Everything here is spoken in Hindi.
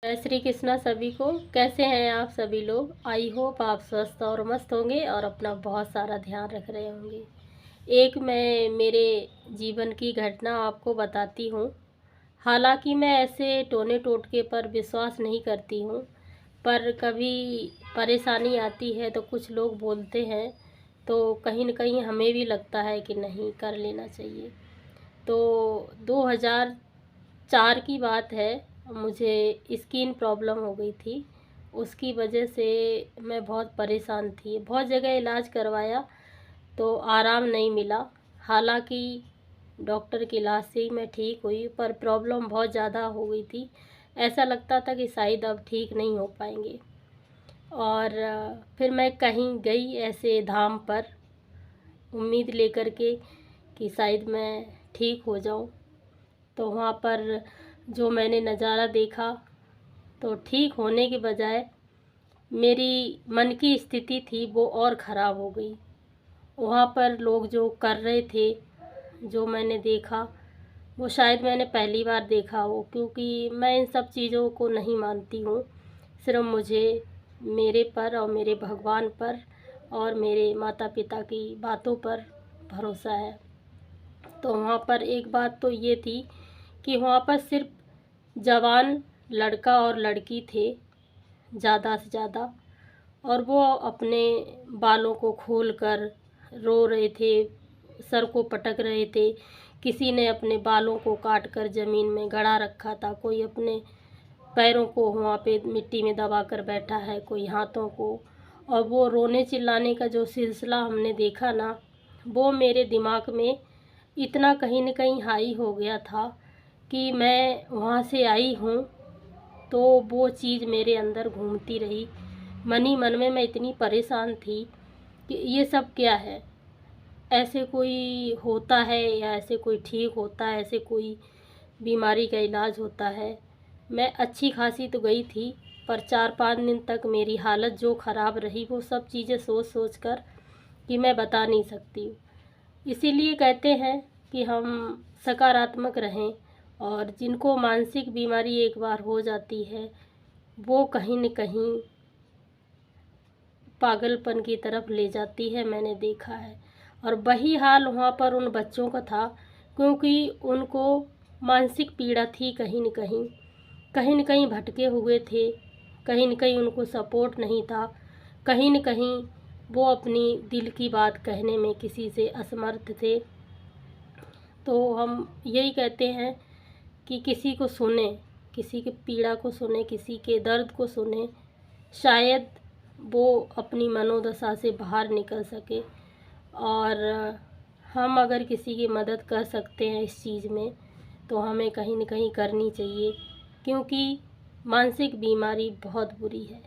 जय श्री कृष्णा सभी को। कैसे हैं आप सभी लोग। आई होप आप स्वस्थ और मस्त होंगे और अपना बहुत सारा ध्यान रख रहे होंगे। एक मैं मेरे जीवन की घटना आपको बताती हूँ। हालांकि मैं ऐसे टोने टोटके पर विश्वास नहीं करती हूँ, पर कभी परेशानी आती है तो कुछ लोग बोलते हैं तो कहीं न कहीं हमें भी लगता है कि नहीं, कर लेना चाहिए। तो 2004 की बात है, मुझे स्किन प्रॉब्लम हो गई थी। उसकी वजह से मैं बहुत परेशान थी, बहुत जगह इलाज करवाया तो आराम नहीं मिला। हालांकि डॉक्टर के इलाज से ही मैं ठीक हुई, पर प्रॉब्लम बहुत ज़्यादा हो गई थी। ऐसा लगता था कि शायद अब ठीक नहीं हो पाएंगे। और फिर मैं कहीं गई ऐसे धाम पर, उम्मीद लेकर के कि शायद मैं ठीक हो जाऊं। तो वहाँ पर जो मैंने नज़ारा देखा, तो ठीक होने के बजाय मेरी मन की स्थिति थी वो और ख़राब हो गई। वहाँ पर लोग जो कर रहे थे, जो मैंने देखा, वो शायद मैंने पहली बार देखा हो, क्योंकि मैं इन सब चीज़ों को नहीं मानती हूँ। सिर्फ मुझे मेरे पर और मेरे भगवान पर और मेरे माता पिता की बातों पर भरोसा है। तो वहाँ पर एक बात तो ये थी कि वहाँ पर सिर्फ जवान लड़का और लड़की थे ज़्यादा से ज़्यादा, और वो अपने बालों को खोलकर रो रहे थे, सर को पटक रहे थे। किसी ने अपने बालों को काट कर ज़मीन में गड़ा रखा था, कोई अपने पैरों को वहाँ पे मिट्टी में दबा कर बैठा है, कोई हाथों को। और वो रोने चिल्लाने का जो सिलसिला हमने देखा ना, वो मेरे दिमाग में इतना कहीं न कहीं हाई हो गया था कि मैं वहाँ से आई हूँ तो वो चीज़ मेरे अंदर घूमती रही। मन ही मन में मैं इतनी परेशान थी कि ये सब क्या है, ऐसे कोई होता है या ऐसे कोई ठीक होता है, ऐसे कोई बीमारी का इलाज होता है। मैं अच्छी खासी तो गई थी, पर 4-5 दिन तक मेरी हालत जो ख़राब रही, वो सब चीज़ें सोच सोच कर कि मैं बता नहीं सकती हूँ। इसीलिए कहते हैं कि हम सकारात्मक रहें, और जिनको मानसिक बीमारी एक बार हो जाती है वो कहीं न कहीं पागलपन की तरफ ले जाती है, मैंने देखा है। और वही हाल वहाँ पर उन बच्चों का था, क्योंकि उनको मानसिक पीड़ा थी, कहीं न कहीं भटके हुए थे, कहीं न कहीं उनको सपोर्ट नहीं था, कहीं न कहीं वो अपनी दिल की बात कहने में किसी से असमर्थ थे। तो हम यही कहते हैं कि किसी को सुने, किसी की पीड़ा को सुने, किसी के दर्द को सुने, शायद वो अपनी मनोदशा से बाहर निकल सके। और हम अगर किसी की मदद कर सकते हैं इस चीज़ में, तो हमें कहीं न कहीं करनी चाहिए, क्योंकि मानसिक बीमारी बहुत बुरी है।